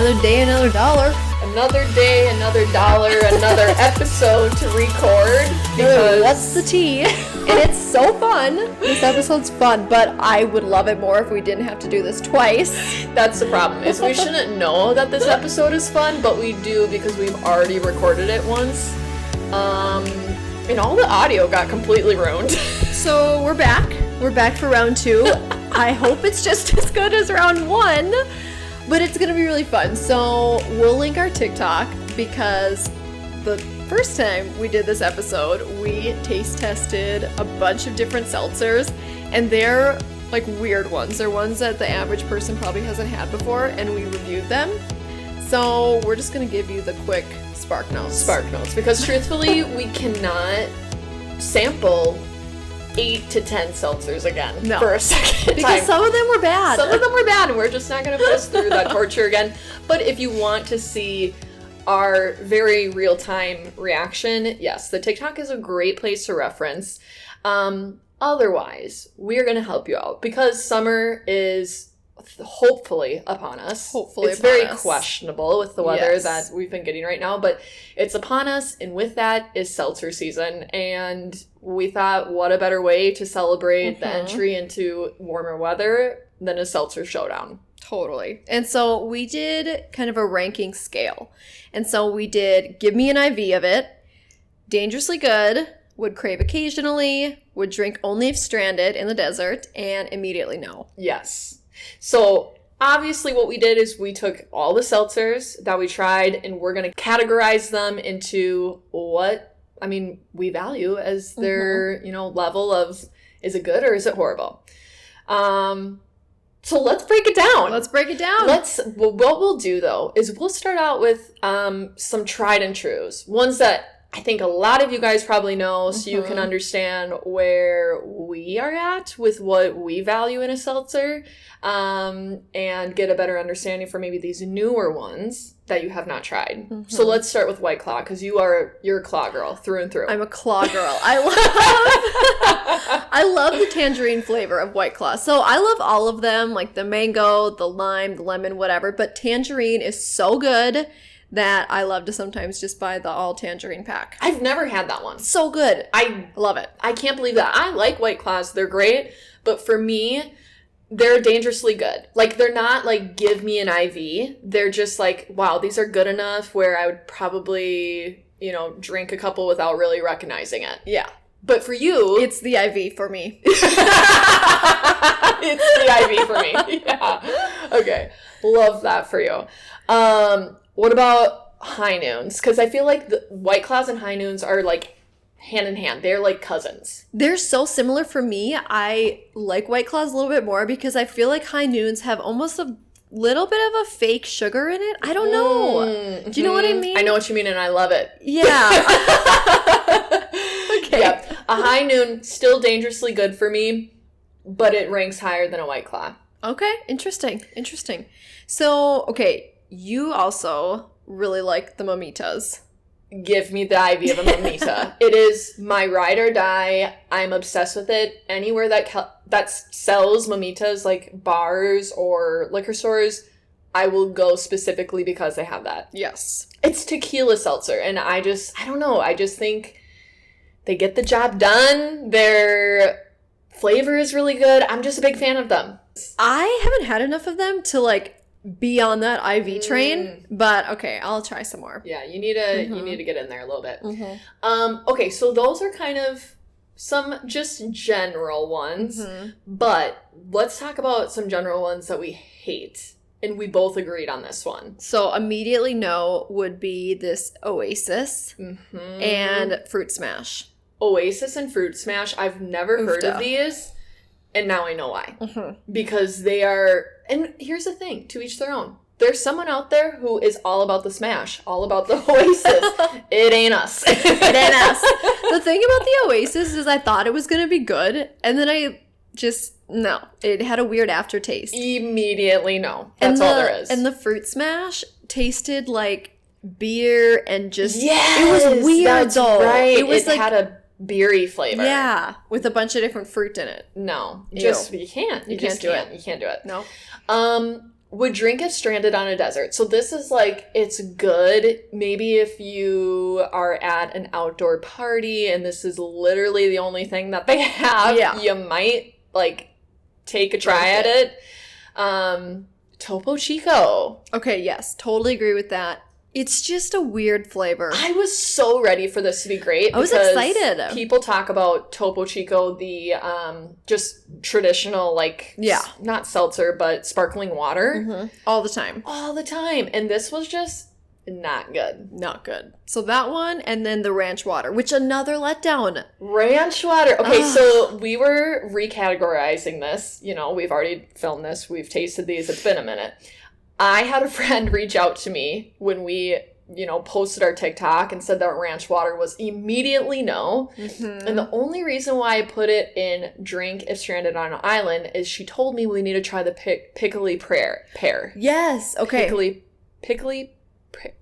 Another day, another dollar. Another day, another dollar, another episode to record. Because what's the tea? And it's so fun. This episode's fun, but I would love it more if we didn't have to do this twice. That's the problem, is we shouldn't know that this episode is fun, but we do because we've already recorded it once. And all the audio got completely ruined. So we're back. We're back for round 2. I hope it's just as good as round 1. But it's going to be really fun. So we'll link our TikTok because the first time we did this episode, we taste tested a bunch of different seltzers. And they're like weird ones. They're ones that the average person probably hasn't had before. And we reviewed them. So we're just going to give you the quick Spark Notes. Because truthfully, we cannot sample 8 to 10 seltzers again for a second because time. Some of them were bad. Some of them were bad, and we're just not going to put us through that torture again. But if you want to see our very real-time reaction, yes, the TikTok is a great place to reference. Otherwise, we're going to help you out because summer is hopefully upon us. It's very questionable with the weather that we've been getting right now, but it's upon us, and with that is seltzer season, and we thought what a better way to celebrate the entry into warmer weather than a Seltzer Showdown. Totally. And so we did kind of a ranking scale. And so we did give me an IV of it, dangerously good, would crave occasionally, would drink only if stranded in the desert, and immediately no. Yes. So obviously what we did is we took all the seltzers that we tried and we're going to categorize them into what, we value as their, level of, is it good or is it horrible? So let's break it down. What we'll do though is we'll start out with some tried and trues. Ones that I think a lot of you guys probably know, so you can understand where we are at with what we value in a seltzer, and get a better understanding for maybe these newer ones that you have not tried. So let's start with White Claw, because you're a Claw girl through and through. I'm a Claw girl. I love the tangerine flavor of White Claw. So I love all of them, like the mango, the lime, the lemon, whatever. But tangerine is so good that I love to sometimes just buy the all tangerine pack. I've never had that one. So good. I love it. I can't believe that. I like White Claws. They're great. But for me, they're dangerously good. Like, they're not like, give me an IV. They're just like, wow, these are good enough where I would probably, drink a couple without really recognizing it. Yeah. But for you... It's the IV for me. It's the IV for me. Yeah. Okay. Love that for you. What about High Noons? Because I feel like the White Claws and High Noons are like hand in hand. They're like cousins. They're so similar for me. I like White Claws a little bit more because I feel like High Noons have almost a little bit of a fake sugar in it. I don't know. Do you know what I mean? I know what you mean, and I love it. Yeah. Okay. Yeah. A High Noon, still dangerously good for me, but it ranks higher than a White Claw. Okay. Interesting. So, okay. You also really like the Mamitas. Give me the IV of a Mamita. It is my ride or die. I'm obsessed with it. Anywhere that sells Mamitas, like bars or liquor stores, I will go specifically because they have that. Yes. It's tequila seltzer, and I don't know. I just think they get the job done. Their flavor is really good. I'm just a big fan of them. I haven't had enough of them to be on that IV train, but okay, I'll try some more. Yeah, you need to get in there a little bit. Okay, so those are kind of some just general ones, but let's talk about some general ones that we hate, and we both agreed on this one. So immediately no would be this Oasis and Fruit Smash. Oasis and Fruit Smash, I've never heard of these. And now I know why. Because they are... And here's the thing. To each their own. There's someone out there who is all about the Smash. All about the Oasis. It ain't us. It ain't us. The thing about the Oasis is I thought it was going to be good. And then I just... No. It had a weird aftertaste. Immediately no. That's all there is. And the Fruit Smash tasted like beer and just... Yes! It was weird, though. Right. It was had a beery flavor. Yeah, with a bunch of different fruit in it. No, you can't do it. You can't do it. No. would drink if stranded on a desert. So this is like, it's good. Maybe if you are at an outdoor party and this is literally the only thing that they have, you might like take a try at it. Topo Chico. Okay, yes, totally agree with that. It's just a weird flavor. I was so ready for this to be great. I was excited. People talk about Topo Chico, the just traditional, like, not seltzer, but sparkling water. All the time. All the time. And this was just not good. Not good. So that one, and then the ranch water, which another letdown. Ranch water. Okay, so we were recategorizing this. You know, we've already filmed this. We've tasted these. It's been a minute. I had a friend reach out to me when we, you know, posted our TikTok and said that ranch water was immediately no. And the only reason why I put it in drink if stranded on an island is she told me we need to try the pickly pear. Yes. Okay. Pickly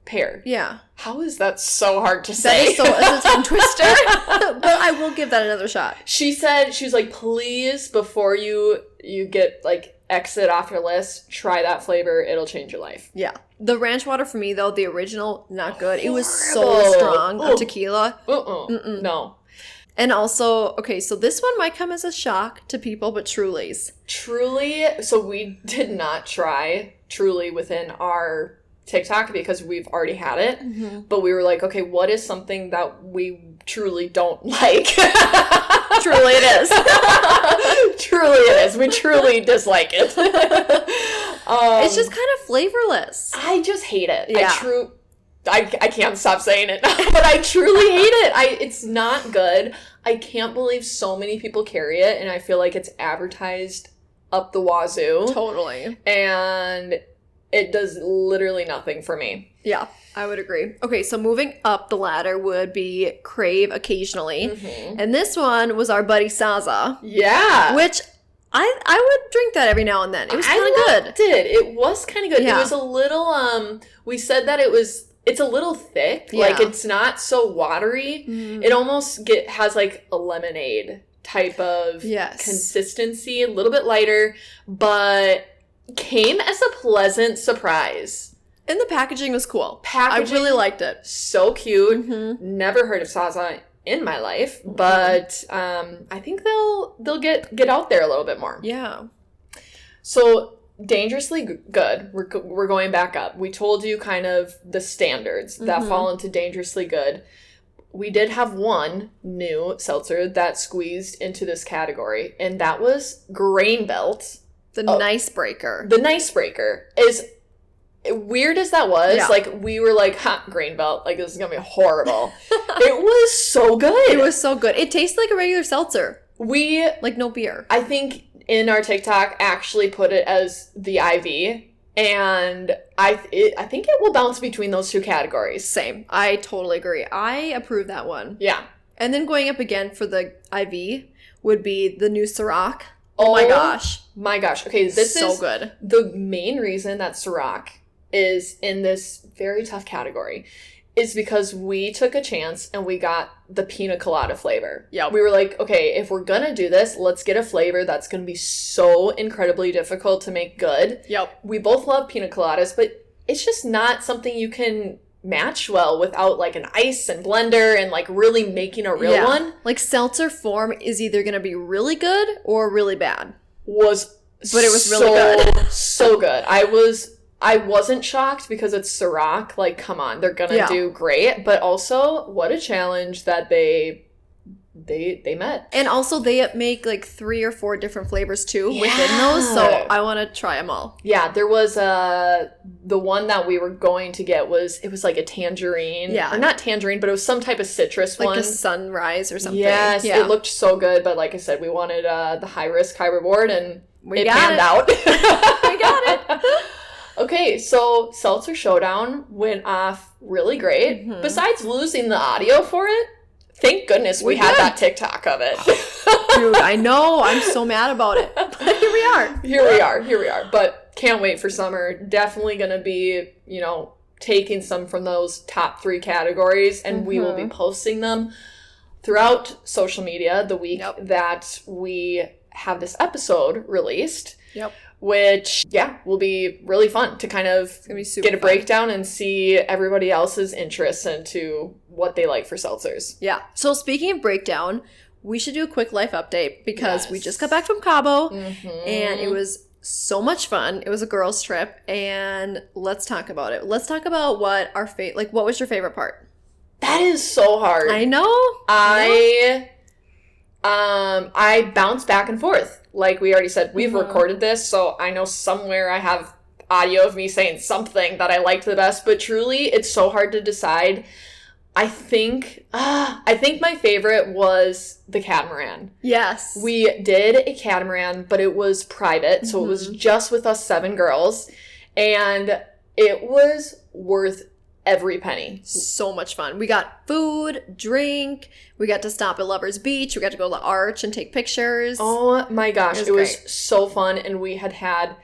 pear. Yeah. How is that so hard to say? That is so, it's a tongue twister. But I will give that another shot. She was like, please, before you get like exit off your list, try that flavor. It'll change your life. Yeah. The ranch water for me, though, the original, not good. It was so strong of tequila. No. And also, okay, so this one might come as a shock to people, but Truly's. Truly, so we did not try Truly within our TikTok because we've already had it. But we were like, okay, what is something that we truly don't like? Truly it is. Truly it is. We truly dislike it. It's just kind of flavorless. I just hate it. Yeah. I can't stop saying it, but I truly hate it. It's not good. I can't believe so many people carry it, and I feel like it's advertised up the wazoo. Totally. And it does literally nothing for me. Yeah. I would agree. Okay, so moving up the ladder would be Crave occasionally. And this one was our buddy Saza. Yeah. Which I would drink that every now and then. It was kind of good. It was kind of good. Yeah. It was a little, we said that it's a little thick. Yeah. Like, it's not so watery. It almost has like a lemonade type of consistency, a little bit lighter, but came as a pleasant surprise. And the packaging was cool. I really liked it. So cute. Never heard of Saza in my life, but I think they'll get out there a little bit more. Yeah. So dangerously good. We're going back up. We told you kind of the standards that fall into dangerously good. We did have one new seltzer that squeezed into this category, and that was Grain Belt. The Nice Breaker. The Nice Breaker is... weird as that was, like, we were like, Grain Belt, like, this is gonna be horrible. It was so good. It was so good. It tastes like a regular seltzer. Like no beer. I think in our TikTok actually put it as the IV, and I think it will bounce between those two categories. Same. I totally agree. I approve that one. Yeah. And then going up again for the IV would be the new Ciroc. Oh my gosh. My gosh. Okay, this is so good. The main reason that Ciroc is in this very tough category is because we took a chance and we got the pina colada flavor. Yeah. We were like, okay, if we're gonna do this, let's get a flavor that's gonna be so incredibly difficult to make good. Yep. We both love pina coladas, but it's just not something you can match well without like an ice and blender and like really making a real one. Like seltzer form is either gonna be really good or really bad. But it was really good. So good. I wasn't shocked because it's Ciroc. Like, come on, they're gonna do great. But also, what a challenge that they met. And also, they make like 3 or 4 different flavors too within those. So I want to try them all. Yeah, there was the one that we were going to get it was like a tangerine. Yeah, or not tangerine, but it was some type of citrus like one, like a sunrise or something. Yes, it looked so good. But like I said, we wanted the high risk, high reward, and it panned out. We got it. Okay, so Seltzer Showdown went off really great. Besides losing the audio for it, thank goodness we had that TikTok of it. Dude, I know. I'm so mad about it. But here we are. Here we are. But can't wait for summer. Definitely going to be, taking some from those top 3 categories, and we will be posting them throughout social media the week that we have this episode released. Yep. which, will be really fun to kind of get a breakdown and see everybody else's interests into what they like for seltzers. Yeah. So speaking of breakdown, we should do a quick life update because we just got back from Cabo and it was so much fun. It was a girls' trip, and let's talk about it. Let's talk about what our what was your favorite part? That is so hard. I know. I bounce back and forth. Like we already said, we've recorded this, so I know somewhere I have audio of me saying something that I liked the best, but truly, it's so hard to decide. I think my favorite was the catamaran. Yes. We did a catamaran, but it was private, so it was just with us 7 girls, and it was worth every penny. So much fun. We got food, drink, we got to stop at Lover's Beach, we got to go to the Arch and take pictures. Oh my gosh, it was so fun, and we had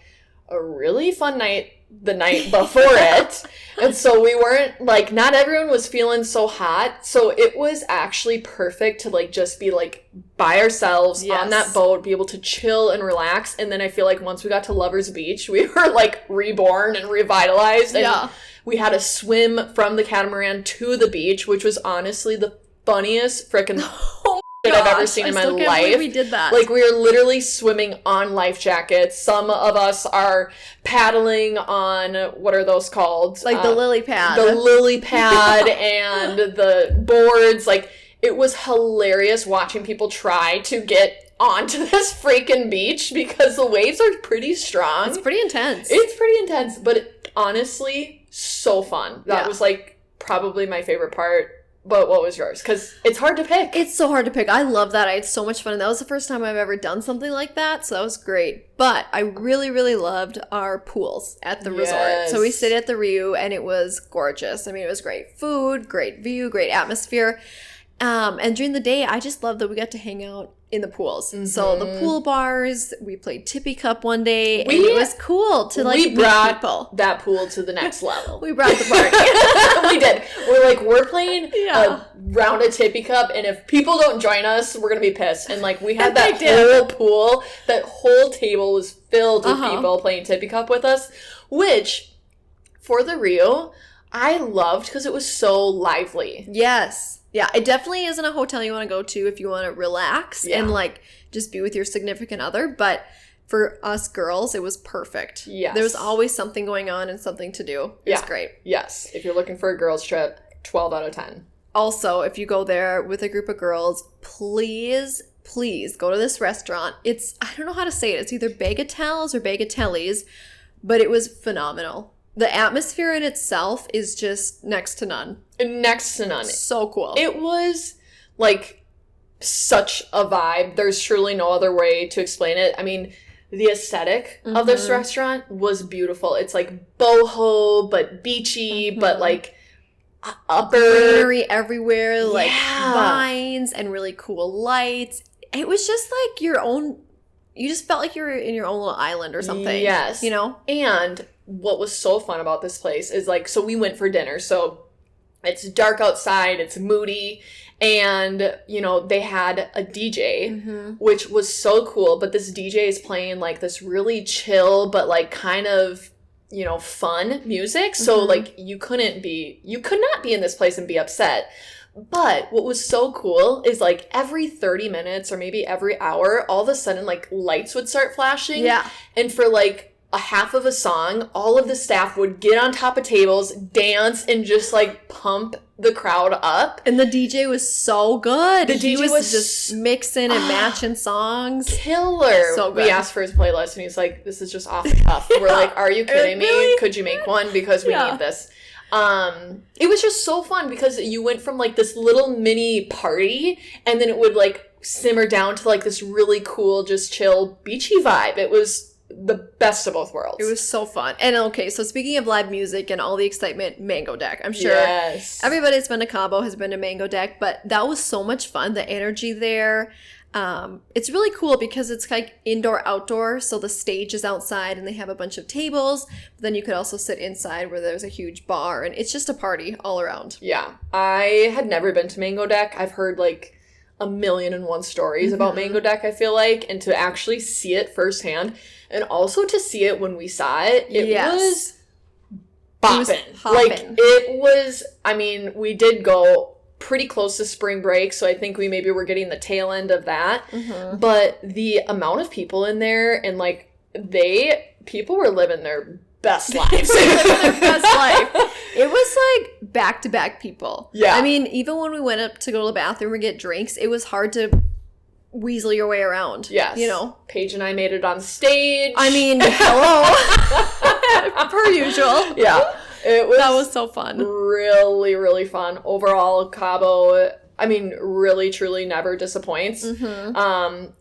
a really fun night the night before it, and so we weren't, like, not everyone was feeling so hot, so it was actually perfect to, like, just be, like, by ourselves on that boat, be able to chill and relax, and then I feel like once we got to Lover's Beach, we were, like, reborn and revitalized, and we had a swim from the catamaran to the beach, which was honestly the funniest frickin' I've ever seen in my life. We did that. Like, we are literally swimming on life jackets. Some of us are paddling on, what are those called? Like the lily pad. The lily pad and the boards. Like, it was hilarious watching people try to get onto this freaking beach because the waves are pretty strong. It's pretty intense. But honestly, so fun. That was, like, probably my favorite part. But what was yours? Because it's hard to pick. It's so hard to pick. I love that. I had so much fun. And that was the first time I've ever done something like that. So that was great. But I really, really loved our pools at the resort. So we stayed at the Rio and it was gorgeous. I mean, it was great food, great view, great atmosphere. And during the day, I just loved that we got to hang out in the pools. So the pool bars, we played Tippy Cup one day, and it was cool to, like, meet people. That pool to the next level. We brought the party. We did. We're playing a round of Tippy Cup, and if people don't join us, we're gonna be pissed. And, like, we had that whole pool, that whole table was filled with people playing Tippy Cup with us, which, for the Rio, I loved because it was so lively. Yes. Yeah, it definitely isn't a hotel you want to go to if you want to relax and, like, just be with your significant other. But for us girls, it was perfect. Yes. There was always something going on and something to do. It was great. Yes. If you're looking for a girls' trip, 12 out of 10. Also, if you go there with a group of girls, please go to this restaurant. I don't know how to say it. It's either Bagatelles or Bagatellis, but it was phenomenal. The atmosphere in itself is just next to none. Next to none. So cool. It was, like, such a vibe. There's truly no other way to explain it. I mean, the aesthetic of this restaurant was beautiful. It's, like, boho, but beachy, but, like, upper... greenery everywhere, like, vines and really cool lights. It was just, like, your own... You just felt like you were in your own little island or something. Yes. You know? And what was so fun about this place is, like, so we went for dinner. So it's dark outside, it's moody, and, you know, they had a DJ, which was so cool. But this DJ is playing, like, this really chill, but, like, kind of, you know, fun music. So, like, you could not be in this place and be upset. But what was so cool is, like, every 30 minutes or maybe every hour, all of a sudden, like, lights would start flashing. Yeah. And for, like, a half of a song, all of the staff would get on top of tables, dance, and just, like, pump the crowd up. And the DJ was so good. The DJ was just mixing and matching songs. Killer. So good. We asked for his playlist, and he's like, this is just off the cuff. We're like, are you kidding me? Could you make one? Because we need this. It was just so fun because you went from, like, this little mini party, and then it would, like, simmer down to, like, this really cool, just chill, beachy vibe. It was the best of both worlds. It was so fun. And okay, so speaking of live music and all the excitement, Mango Deck. I'm sure everybody that's been to Cabo has been to Mango Deck, but that was so much fun. The energy there. It's really cool because it's like indoor outdoor, so the stage is outside and they have a bunch of tables, but then you could also sit inside where there's a huge bar, and it's just a party all around. Yeah. I had never been to Mango Deck. I've heard, like, 1,000,001 stories about Mango Deck, I feel like, and to actually see it firsthand, and also to see it when we saw it, it was bopping. It was, I mean, we did go pretty close to spring break, so I think we maybe were getting the tail end of that, but the amount of people in there, and like, people were living their best lives. It was like back-to-back people. Yeah. I mean, even when we went up to go to the bathroom or get drinks, it was hard to weasel your way around. Yes. You know? Paige and I made it on stage. I mean, hello. Per usual. Yeah. That was so fun. Really, really fun. Overall, Cabo, I mean, really, truly never disappoints.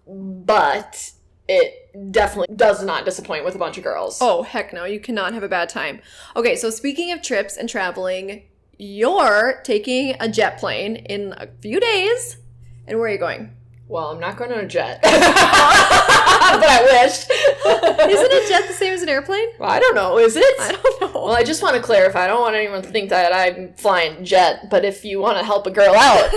But it definitely does not disappoint with a bunch of girls. Oh, heck no. You cannot have a bad time. Okay, so speaking of trips and traveling, you're taking a jet plane in a few days. And where are you going? Well, I'm not going on a jet. But I wish. Isn't a jet the same as an airplane? Well, I don't know. Is it? I don't know. Well, I just want to clarify. I don't want anyone to think that I'm flying jet, but if you want to help a girl out.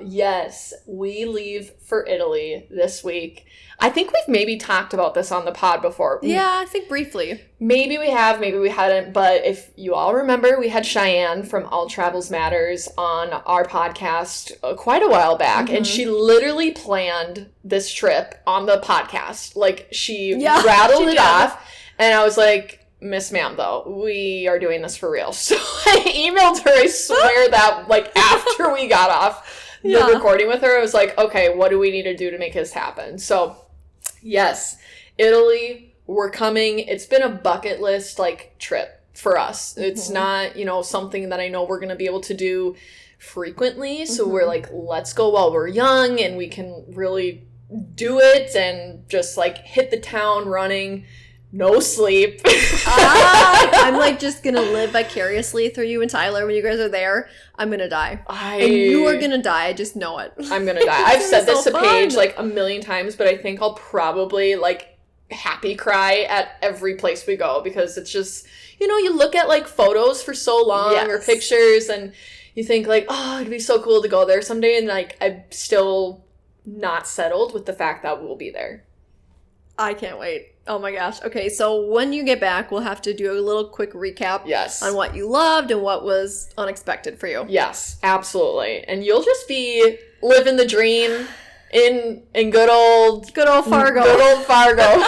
Yes, we leave for Italy this week. I think we've maybe talked about this on the pod before. Yeah, I think briefly. Maybe we have, maybe we hadn't, but if you all remember, we had Cheyenne from All Travels Matters on our podcast quite a while back, and she literally planned this trip on the podcast. Like, she rattled it off, and I was like, Miss Ma'am, though, we are doing this for real. So I emailed her, I swear that, like, after we got off the recording with her, I was like, okay, what do we need to do to make this happen? So, yes, Italy, we're coming. It's been a bucket list, like, trip for us. It's not, you know, something that I know we're going to be able to do frequently. So we're like, let's go while we're young and we can really do it and just, like, hit the town running. No sleep. I'm like just gonna live vicariously through you and Tyler when you guys are there. I'm gonna die. And you are gonna die. I just know it. I'm gonna die. I've said this to Paige like 1,000,000 times, but I think I'll probably like happy cry at every place we go because it's just, you know, you look at like photos for so long or pictures and you think like, oh, it'd be so cool to go there someday. And like, I'm still not settled with the fact that we'll be there. I can't wait. Oh my gosh. Okay, so when you get back, we'll have to do a little quick recap on what you loved and what was unexpected for you. Yes, absolutely. And you'll just be living the dream in good old Fargo. Good old Fargo.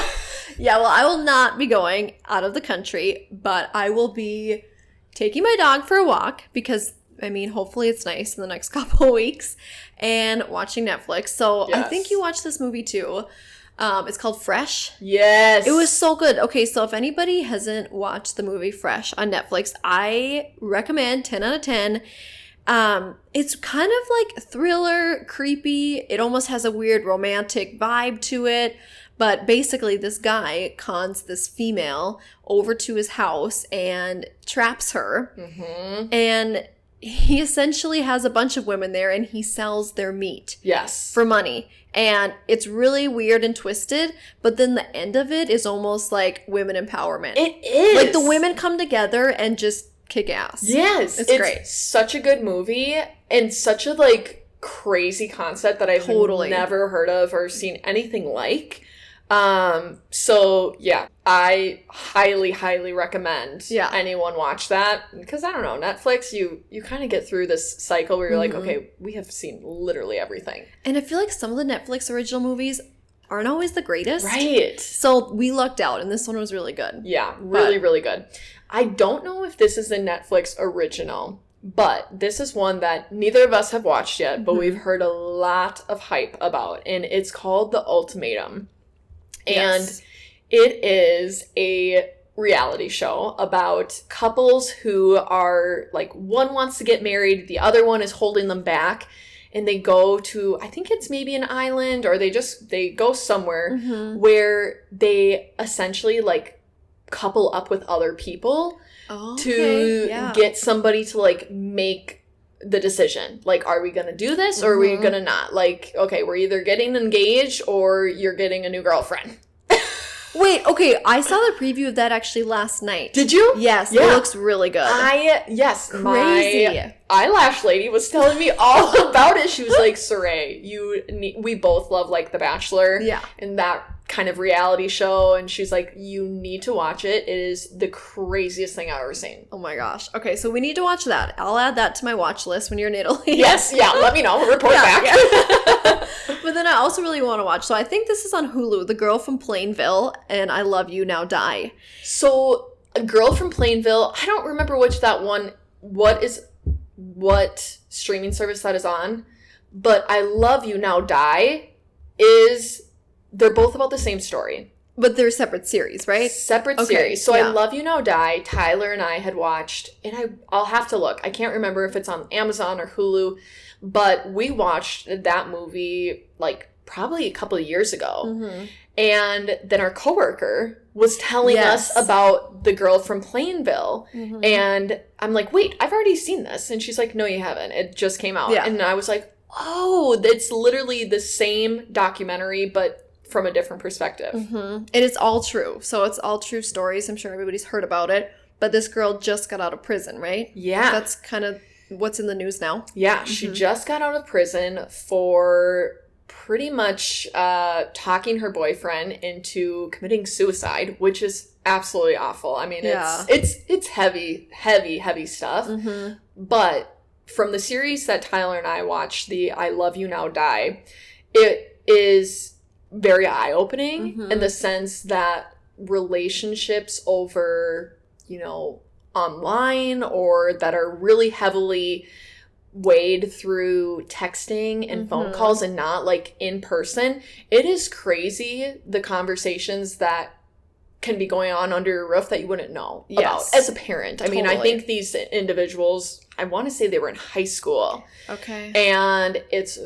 Yeah, well, I will not be going out of the country, but I will be taking my dog for a walk because, I mean, hopefully it's nice in the next couple of weeks, and watching Netflix. So I think you watched this movie too. It's called Fresh. Yes. It was so good. Okay, so if anybody hasn't watched the movie Fresh on Netflix, I recommend 10 out of 10. It's kind of like thriller, creepy. It almost has a weird romantic vibe to it. But basically, this guy cons this female over to his house and traps her. And he essentially has a bunch of women there and he sells their meat. Yes. For money. And it's really weird and twisted, but then the end of it is almost like women empowerment. It is. Like the women come together and just kick ass. Yes. It's great. Such a good movie and such a like crazy concept that I've never heard of or seen anything like. So yeah, I highly recommend anyone watch that because I don't know, Netflix, you kind of get through this cycle where you're like, okay, we have seen literally everything. And I feel like some of the Netflix original movies aren't always the greatest. Right. So we lucked out and this one was really good. Yeah, really good. I don't know if this is a Netflix original, but this is one that neither of us have watched yet, but we've heard a lot of hype about, and it's called The Ultimatum. And it is a reality show about couples who are, like, one wants to get married, the other one is holding them back, and they go to, I think it's maybe an island, or they go somewhere where they essentially, like, couple up with other people to get somebody to, like, make the decision. Like, are we gonna do this or are we gonna not? Like, okay, we're either getting engaged or you're getting a new girlfriend. Wait, okay, I saw the preview of that actually last night. Did you? Yes, it looks really good. Yes. Crazy. My eyelash lady was telling me all about it. She was like, Saray, we both love, like, The Bachelor. Yeah. And that kind of reality show. And she's like, you need to watch it. It is the craziest thing I've ever seen. Oh my gosh. Okay, so we need to watch that. I'll add that to my watch list when you're in Italy. Yes, yeah, let me know. Report back. Yeah. But then I also really want to watch. So I think this is on Hulu, The Girl from Plainville, and I Love You Now Die. So, A Girl from Plainville, I don't remember what streaming service that is on, but I Love You Now Die they're both about the same story. But they're separate series, right? Separate series. So I Love You Now Die, Tyler and I had watched, and I'll have to look. I can't remember if it's on Amazon or Hulu, but we watched that movie like probably a couple of years ago. Mm-hmm. And then our coworker was telling us about The Girl from Plainville. Mm-hmm. And I'm like, wait, I've already seen this. And she's like, no, you haven't. It just came out. Yeah. And I was like, oh, it's literally the same documentary, but from a different perspective. Mm-hmm. And it's all true. So it's all true stories. I'm sure everybody's heard about it. But this girl just got out of prison, right? Yeah. That's kind of what's in the news now. Yeah. She just got out of prison for pretty much talking her boyfriend into committing suicide, which is absolutely awful. I mean, it's heavy stuff. Mm-hmm. But from the series that Tyler and I watched, the I Love You Now Die, it is very eye-opening in the sense that relationships over, online or that are really heavily weighed through texting and phone calls and not like in person, it is crazy the conversations that can be going on under your roof that you wouldn't know about as a parent. I mean, I think these individuals, I want to say they were in high school. Okay. And it's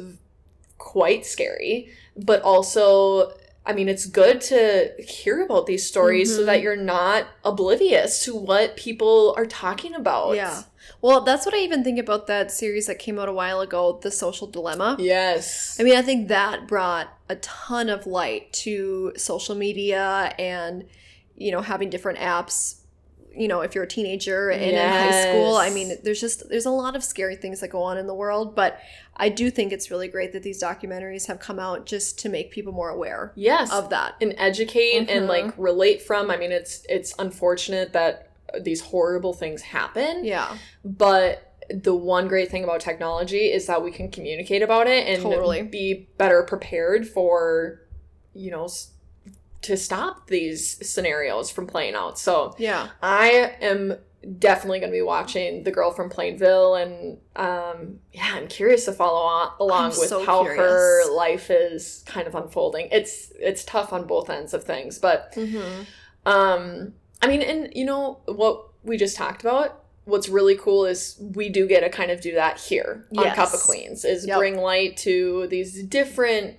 quite scary, but also, I mean, it's good to hear about these stories so that you're not oblivious to what people are talking about. Yeah. Well, that's what I even think about that series that came out a while ago, The Social Dilemma. Yes. I mean, I think that brought a ton of light to social media and, having different apps, if you're a teenager and in high school. I mean, there's a lot of scary things that go on in the world, but I do think it's really great that these documentaries have come out just to make people more aware of that. And educate and like relate from. I mean, it's unfortunate that these horrible things happen. Yeah. But the one great thing about technology is that we can communicate about it and be better prepared for, to stop these scenarios from playing out. So yeah, I am definitely going to be watching The Girl from Plainville, and I'm curious to follow along with how her life is kind of unfolding. It's tough on both ends of things, but I mean, and what we just talked about, what's really cool is we do get to kind of do that here on Cup of Queens, is bring light to these different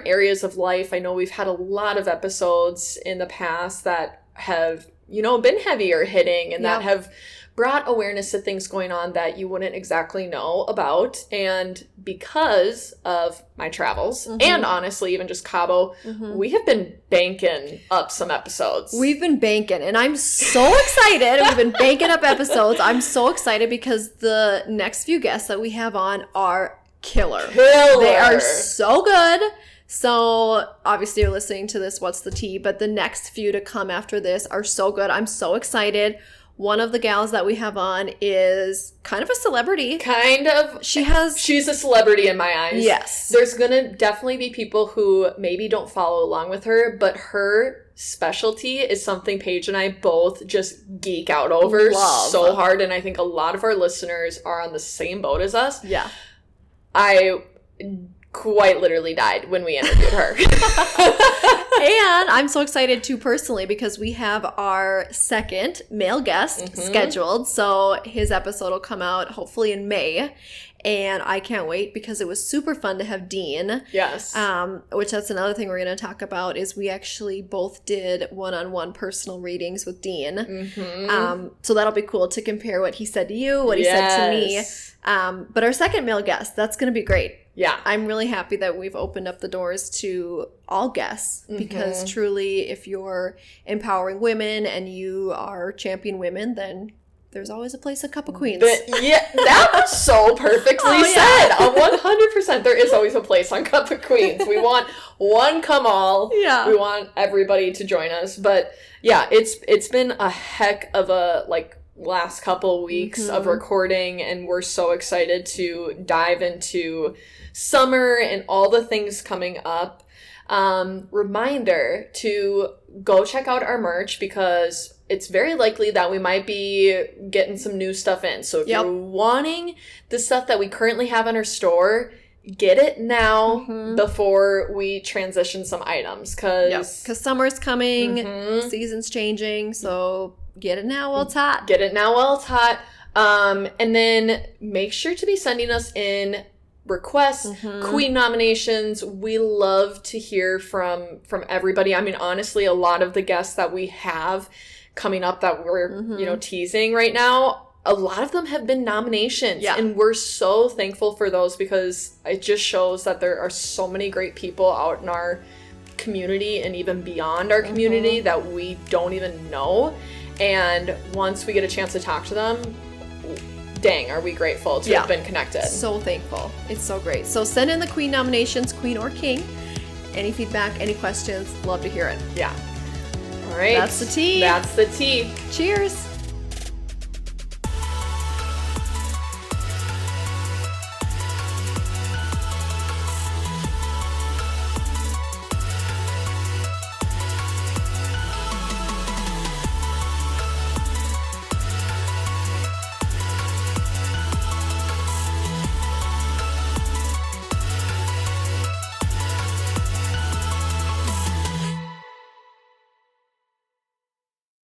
areas of life. I know we've had a lot of episodes in the past that have, been heavier hitting and that have brought awareness to things going on that you wouldn't exactly know about. And because of my travels and honestly, even just Cabo, we have been banking up some episodes. We've been banking, and I'm so excited. We've been banking up episodes. I'm so excited because the next few guests that we have on are killer. They are so good. So obviously you're listening to this, What's the Tea? But the next few to come after this are so good. I'm so excited. One of the gals that we have on is kind of a celebrity. She's a celebrity in my eyes. Yes. There's gonna definitely be people who maybe don't follow along with her, but her specialty is something Paige and I both just geek out over so hard. And I think a lot of our listeners are on the same boat as us. Yeah. I quite literally died when we interviewed her. And I'm so excited too personally because we have our second male guest scheduled. So his episode will come out hopefully in May. And I can't wait because it was super fun to have Dean. Yes. Which that's another thing we're going to talk about is we actually both did one-on-one personal readings with Dean. So that'll be cool to compare what he said to you, what he said to me. But our second male guest, that's going to be great. Yeah. I'm really happy that we've opened up the doors to all guests because truly, if you're empowering women and you are champion women, then there's always a place at Cup of Queens. That was so perfectly said. 100%. There is always a place on Cup of Queens. We want one come all. Yeah. We want everybody to join us. But yeah, it's been a heck of a last couple weeks of recording, and we're so excited to dive into summer and all the things coming up. Reminder to go check out our merch because it's very likely that we might be getting some new stuff in. So if you're wanting the stuff that we currently have in our store, get it now before we transition some items. Because summer's coming, season's changing, so get it now while it's hot. Get it now while it's hot. And then make sure to be sending us in requests, queen nominations. We love to hear from everybody. I mean, honestly, a lot of the guests that we have coming up that we're teasing right now, a lot of them have been nominations, and we're so thankful for those because it just shows that there are so many great people out in our community and even beyond our community that we don't even know. And once we get a chance to talk to them, dang, are we grateful to have been connected. So thankful. It's so great. So send in the queen nominations, queen or king. Any feedback, any questions, love to hear it. Yeah. All right. That's the tea. That's the tea. Cheers.